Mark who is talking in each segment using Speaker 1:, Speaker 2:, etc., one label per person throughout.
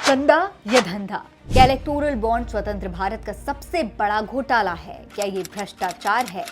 Speaker 1: चंदा या धंधा, क्या इलेक्टोरल बॉन्ड स्वतंत्र भारत का सबसे बड़ा घोटाला है? क्या ये भ्रष्टाचार है?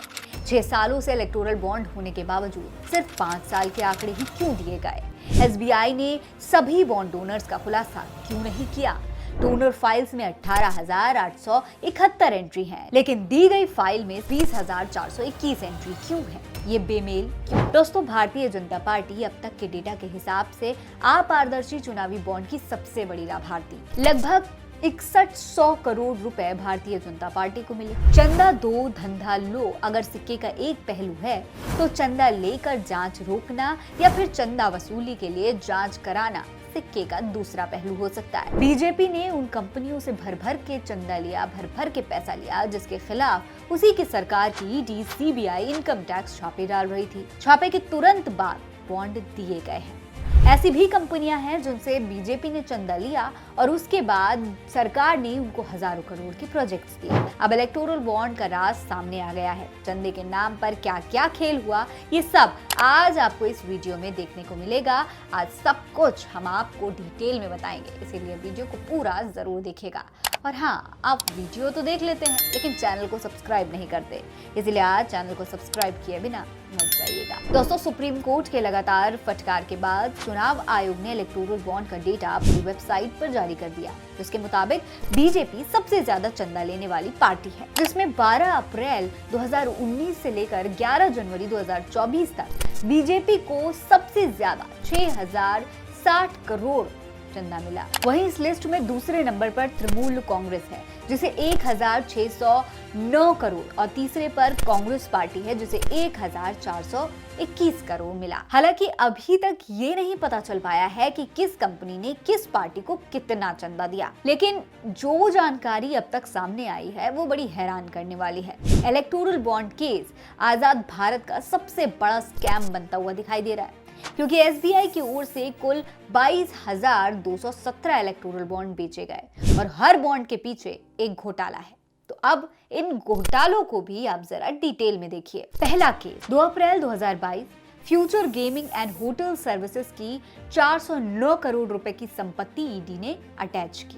Speaker 1: 6 सालों से इलेक्टोरल बॉन्ड होने के बावजूद सिर्फ 5 साल के आंकड़े ही क्यों दिए गए? एसबीआई ने सभी बॉन्ड डोनर्स का खुलासा क्यों नहीं किया? डोनर फाइल्स में 18,871 एंट्री हैं, लेकिन दी गई फाइल में 20,421 एंट्री क्यों है? ये बेमेल क्यों? दोस्तों, भारतीय जनता पार्टी अब तक के डेटा के हिसाब से अपारदर्शी चुनावी बॉन्ड की सबसे बड़ी लाभार्थी। लगभग 6100 करोड़ रुपए भारतीय जनता पार्टी को मिले। चंदा दो धंधा लो अगर सिक्के का एक पहलू है, तो चंदा लेकर जांच रोकना या फिर चंदा वसूली के लिए जांच कराना सिक्के का दूसरा पहलू हो सकता है। बीजेपी ने उन कंपनियों से भर भर के चंदा लिया, भर भर के पैसा लिया, जिसके खिलाफ उसी की सरकार की ईडी, सीबीआई इनकम टैक्स छापे डाल रही थी। छापे के तुरंत बाद बॉन्ड दिए गए हैं। ऐसी भी कंपनियां हैं जिनसे बीजेपी ने चंदा लिया और उसके बाद सरकार ने उनको हजारों करोड़ के प्रोजेक्ट्स दिए। अब इलेक्टोरल बॉन्ड का राज सामने आ गया है। चंदे के नाम पर क्या क्या खेल हुआ, ये सब आज आपको इस वीडियो में देखने को मिलेगा। आज सब कुछ हम आपको डिटेल में बताएंगे, इसीलिए वीडियो को पूरा जरूर देखिएगा। और हाँ, आप वीडियो तो देख लेते हैं लेकिन चैनल को सब्सक्राइब नहीं करते, इसलिए आज चैनल को सब्सक्राइब किए बिना मत जाइएगा। दोस्तों, सुप्रीम कोर्ट के लगातार फटकार के बाद चुनाव आयोग ने इलेक्टोरल बॉन्ड का डेटा अपनी वेबसाइट पर जारी कर दिया, जिसके मुताबिक बीजेपी सबसे ज्यादा चंदा लेने वाली पार्टी है, जिसमें 12 अप्रैल 2019 से लेकर 11 जनवरी 2024 तक बीजेपी को सबसे ज्यादा 6060 करोड़ चंदा मिला। वहीं इस लिस्ट में दूसरे नंबर पर तृणमूल कांग्रेस है, जिसे 1609 करोड़, और तीसरे पर कांग्रेस पार्टी है, जिसे 1421 करोड़ मिला। हालांकि अभी तक ये नहीं पता चल पाया है कि किस कंपनी ने किस पार्टी को कितना चंदा दिया, लेकिन जो जानकारी अब तक सामने आई है वो बड़ी हैरान करने वाली है। इलेक्टोरल बॉन्ड केस आजाद भारत का सबसे बड़ा स्कैम बनता हुआ दिखाई दे रहा है, क्योंकि एसबीआई की ओर से कुल 22,217 इलेक्टोरल बॉन्ड बेचे गए और हर बॉन्ड के पीछे एक घोटाला है। तो अब इन घोटालों को भी आप जरा डिटेल में देखिए। पहला case 2 April 2022, future gaming and hotel services की 409 करोड़ रुपए की संपत्ति ईडी ने अटैच की।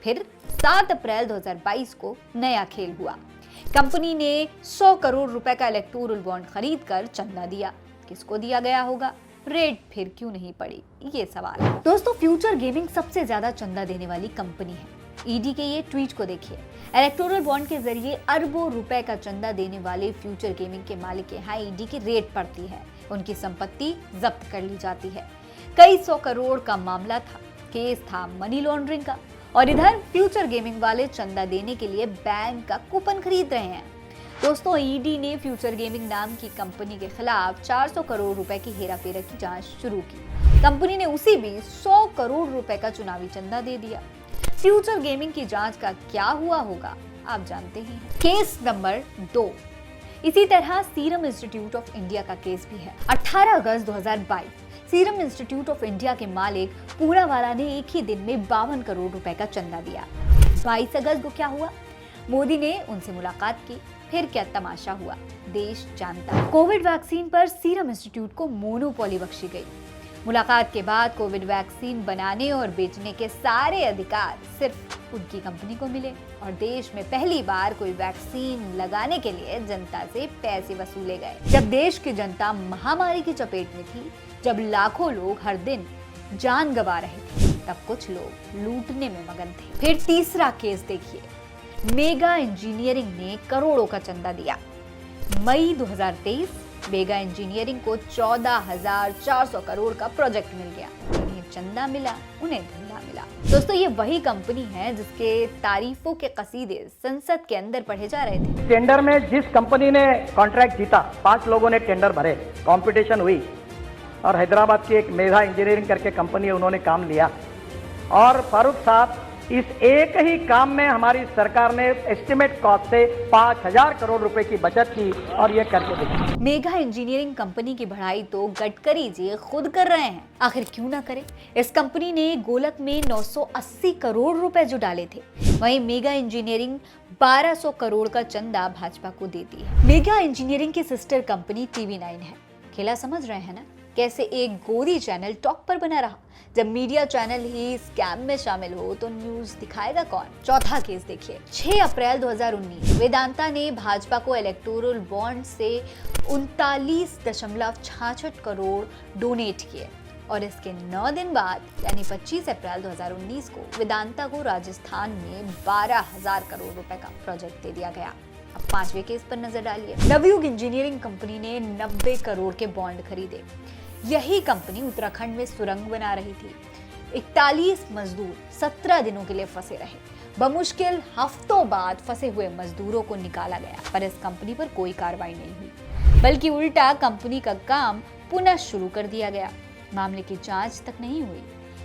Speaker 1: फिर 7 अप्रैल 2022 को नया खेल हुआ। कंपनी ने 100 करोड़ रुपए का इलेक्टोरल बॉन्ड खरीद कर चंदा दिया। किसको दिया गया होगा? रेड फिर क्यों नहीं पड़ी, ये सवाल है। दोस्तों, फ्यूचर गेमिंग सबसे ज्यादा चंदा देने वाली कंपनी है। ईडी के ये ट्वीट को देखिए। इलेक्टोरल बॉन्ड के जरिए अरबों रुपए का चंदा देने वाले फ्यूचर गेमिंग के मालिक के यहाँ ईडी की रेड पड़ती है, उनकी संपत्ति जब्त कर ली जाती है। कई 100 करोड़ का मामला था, केस था मनी लॉन्ड्रिंग का, और इधर फ्यूचर गेमिंग वाले चंदा देने के लिए बैंक का कूपन खरीद रहे हैं। दोस्तों, ईडी ने फ्यूचर गेमिंग नाम की कंपनी के खिलाफ 400 करोड़ रुपए की हेराफेरी की जांच शुरू की। कंपनी ने उसी बीच 100 करोड़ रुपए का चुनावी चंदा दे दिया। फ्यूचर गेमिंग की जांच का क्या हुआ होगा आप जानते ही हैं। केस नंबर 2, इसी तरह सीरम इंस्टीट्यूट ऑफ इंडिया का केस भी है। 18 अगस्त 2022 सीरम इंस्टीट्यूट ऑफ इंडिया के मालिक पूनावाला ने एक ही दिन में 52 करोड़ रुपए का चंदा दिया। 22 अगस्त को क्या हुआ? मोदी ने उनसे मुलाकात की। फिर क्या तमाशा हुआ, देश जानता है। कोविड वैक्सीन पर सीरम इंस्टीट्यूट को मोनोपोली बख्शी गई। मुलाकात के बाद कोविड वैक्सीन बनाने और बेचने के सारे अधिकार सिर्फ उनकी कंपनी को मिले और देश में पहली बार कोई वैक्सीन लगाने के लिए जनता से पैसे वसूले गए। जब देश की जनता महामारी की चपेट में थी, जब लाखों लोग हर दिन जान गंवा रहे थे, तब कुछ लोग लूटने में मगन थे। फिर तीसरा केस देखिए। मेगा इंजीनियरिंग ने करोड़ों का चंदा दिया। मई 2023 मेगा इंजीनियरिंग को 14,400 करोड़ का प्रोजेक्ट मिल गया। उन्हें चंदा मिला, उन्हें धंधा मिला। दोस्तों, ये वही कंपनी है जिसके तारीफों के कसीदे संसद के अंदर पढ़े जा रहे थे।
Speaker 2: टेंडर में जिस कंपनी ने कॉन्ट्रैक्ट जीता, 5 लोगों ने टेंडर भरे, कंपटीशन हुई और हैदराबाद की एक मेगा इंजीनियरिंग करके कंपनी है, उन्होंने काम लिया। और फारूक साहब, इस एक ही काम में हमारी सरकार ने एस्टिमेट कॉस्ट से 5,000 करोड़ रुपए की बचत की और ये करके देखी।
Speaker 1: मेगा इंजीनियरिंग कंपनी की बढ़ाई तो गडकरी जी खुद कर रहे हैं, आखिर क्यों ना करें। इस कंपनी ने गोलक में 980 करोड़ रुपए जो डाले थे, वहीं मेगा इंजीनियरिंग 1200 करोड़ का चंदा भाजपा को देती है। मेगा इंजीनियरिंग की सिस्टर कंपनी TV9 है। खेला समझ रहे हैं ना? कैसे एक गोदी चैनल टॉप पर बना रहा। जब मीडिया चैनल ही स्कैम में शामिल हो तो न्यूज दिखाएगा कौन। चौथा केस देखिए, 6 अप्रैल 2019 वेदांता ने भाजपा को इलेक्टोरल बॉन्ड से 39.66 करोड़ डोनेट किए और इसके 9 दिन बाद यानी 25 अप्रैल 2019 को वेदांता को राजस्थान में 12,000 करोड़ रुपए का प्रोजेक्ट दे दिया गया। अब 5वें केस पर नजर डालिए। नवयुग इंजीनियरिंग कंपनी ने 90 करोड़ के बॉन्ड खरीदे। यही कंपनी उत्तराखंड में सुरंग बना रही थी। 41 मजदूर 17 दिनों के लिए फंसे रहे। बमुश्किल हफ्तों बाद फंसे हुए मजदूरों को निकाला गया, पर इस कंपनी पर कोई कार्रवाई नहीं हुई, बल्कि उल्टा कंपनी का काम पुनः शुरू कर दिया गया। मामले की जांच तक नहीं हुई।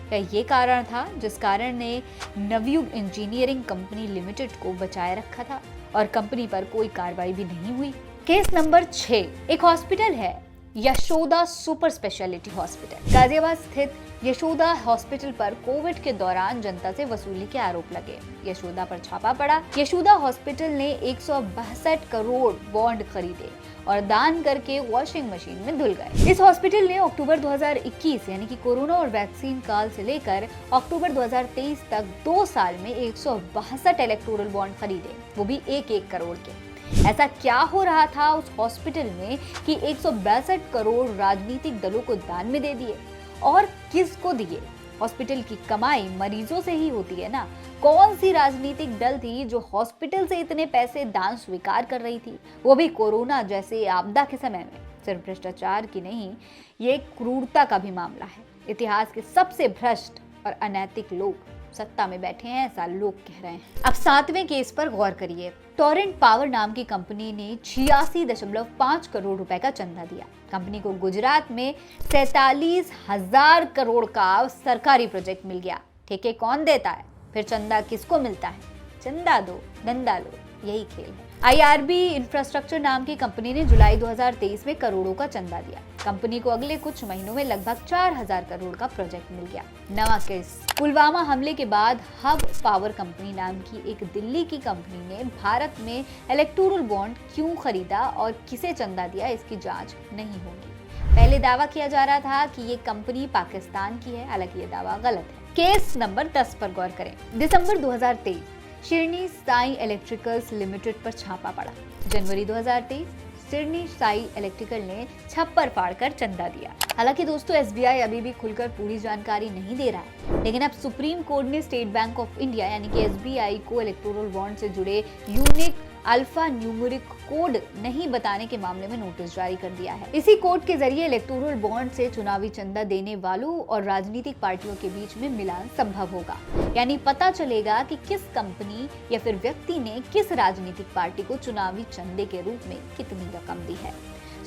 Speaker 1: क्या ये कारण था जिस कारण ने नवयुग इंजीनियरिंग कंपनी लिमिटेड को बचाए रखा था और कंपनी पर कोई कार्रवाई भी नहीं हुई। केस नंबर 6, एक हॉस्पिटल है Yashoda super speciality hospital. Ghaziabad स्थित यशोदा हॉस्पिटल पर कोविड के दौरान जनता से वसूली के आरोप लगे। यशोदा पर छापा पड़ा। यशोदा हॉस्पिटल ने 162 करोड़ बॉन्ड खरीदे और दान करके वॉशिंग मशीन में धुल गए। इस हॉस्पिटल ने अक्टूबर 2021 यानी कि कोरोना और वैक्सीन काल से लेकर अक्टूबर 2023 तक 2 साल में 162 इलेक्टोरल बॉन्ड खरीदे, वो भी 1-1 करोड़ के। ऐसा क्या हो रहा था उस हॉस्पिटल में कि 162 करोड़ राजनीतिक दलों को दान में दे दिए और किसको दिए? हॉस्पिटल की कमाई मरीजों से ही होती है ना। कौन सी राजनीतिक दल थी जो हॉस्पिटल से इतने पैसे दान स्वीकार कर रही थी, वो भी कोरोना जैसे आपदा के समय में? सिर्फ भ्रष्टाचार की नहीं, ये क्रूरता का भी मामला है। इतिहास के सबसे भ्रष्ट और अनैतिक लोग सत्ता में बैठे हैं, ऐसा लोग कह रहे हैं। अब 7वें केस पर गौर करिए। टोरेंट पावर नाम की कंपनी ने 86.5 करोड़ रुपए का चंदा दिया। कंपनी को गुजरात में 47,000 करोड़ का सरकारी प्रोजेक्ट मिल गया। ठेके कौन देता है, फिर चंदा किसको मिलता है? चंदा दो धंधा लो, यही खेल है। IRB इंफ्रास्ट्रक्चर नाम की कंपनी ने जुलाई 2023 में करोड़ों का चंदा दिया। कंपनी को अगले कुछ महीनों में लगभग 4,000 करोड़ का प्रोजेक्ट मिल गया। नवा केस, पुलवामा हमले के बाद हब पावर कंपनी नाम की एक दिल्ली की कंपनी ने भारत में इलेक्टोरल बॉन्ड क्यों खरीदा और किसे चंदा दिया, इसकी जांच नहीं होगी। पहले दावा किया जा रहा था कि ये कंपनी पाकिस्तान की है, हालांकि ये दावा गलत है। केस नंबर 10 पर गौर करें। दिसंबर 2023 शिरनी साई इलेक्ट्रिकल्स लिमिटेड पर छापा पड़ा। जनवरी 2023 शिरनी साई इलेक्ट्रिकल ने छप्पर फाड़कर चंदा दिया। हालांकि दोस्तों, SBI अभी भी खुलकर पूरी जानकारी नहीं दे रहा है, लेकिन अब सुप्रीम कोर्ट ने स्टेट बैंक ऑफ इंडिया यानी कि SBI को इलेक्टोरल बॉन्ड से जुड़े यूनिक अल्फा न्यूमेरिक कोड नहीं बताने के मामले में नोटिस जारी कर दिया है। इसी कोड के जरिए इलेक्टोरल बॉन्ड से चुनावी चंदा देने वालों और राजनीतिक पार्टियों के बीच में मिलान संभव होगा, यानी पता चलेगा कि किस कंपनी या फिर व्यक्ति ने किस राजनीतिक पार्टी को चुनावी चंदे के रूप में कितनी रकम दी है।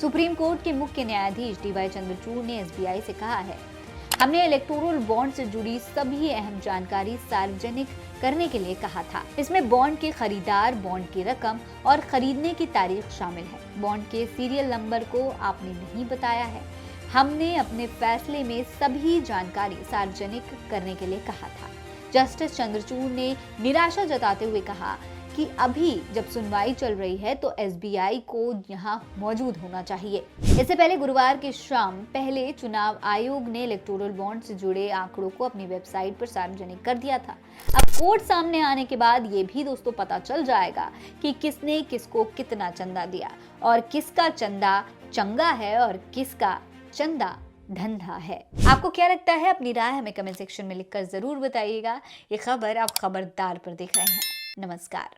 Speaker 1: सुप्रीम कोर्ट के मुख्य न्यायाधीश DY चंद्रचूड़ ने SBI से कहा है, हमने इलेक्टोरल बॉन्ड से जुड़ी सभी अहम जानकारी सार्वजनिक करने के लिए कहा था। इसमें बॉन्ड के खरीदार, बॉन्ड की रकम और खरीदने की तारीख शामिल है। बॉन्ड के सीरियल नंबर को आपने नहीं बताया है। हमने अपने फैसले में सभी जानकारी सार्वजनिक करने के लिए कहा था। जस्टिस चंद्रचूड़ ने निराशा जताते हुए कहा कि अभी जब सुनवाई चल रही है तो SBI को यहाँ मौजूद होना चाहिए। इससे पहले गुरुवार की शाम पहले चुनाव आयोग ने इलेक्टोरल बॉन्ड से जुड़े आंकड़ों को अपनी वेबसाइट पर सार्वजनिक कर दिया था। अब कोर्ट सामने आने के बाद ये भी दोस्तों पता चल जाएगा कि किसने किसको कितना चंदा दिया और किसका चंदा चंगा है और किसका चंदा धंधा है। आपको क्या लगता है? अपनी राय हमें कमेंट सेक्शन में लिखकर जरूर बताइएगा। ये खबर आप खबरदार पर देख रहे हैं। नमस्कार।